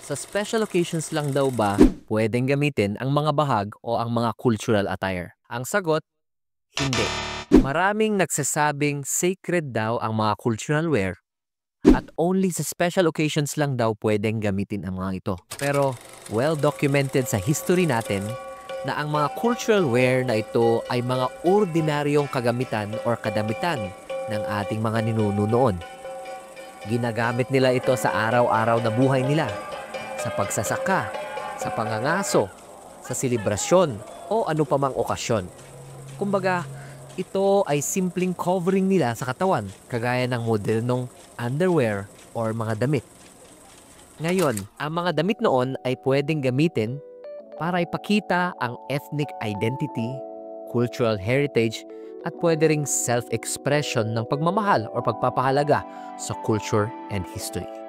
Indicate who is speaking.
Speaker 1: Sa special occasions lang daw ba pwedeng gamitin ang mga bahag o ang mga cultural attire? Ang sagot, hindi. Maraming nagsasabing sacred daw ang mga cultural wear at only sa special occasions lang daw pwedeng gamitin ang mga ito. Pero well documented sa history natin na ang mga cultural wear na ito ay mga ordinaryong kagamitan or kadamitan ng ating mga ninuno noon. Ginagamit nila ito sa araw-araw na buhay nila, sa pagsasaka, sa pangangaso, sa selebrasyon o ano pa mang okasyon. Kumbaga, ito ay simpleng covering nila sa katawan, kagaya ng modernong underwear or mga damit. Ngayon, ang mga damit noon ay pwedeng gamitin para ipakita ang ethnic identity, cultural heritage, at pwede ring self-expression ng pagmamahal o pagpapahalaga sa culture and history.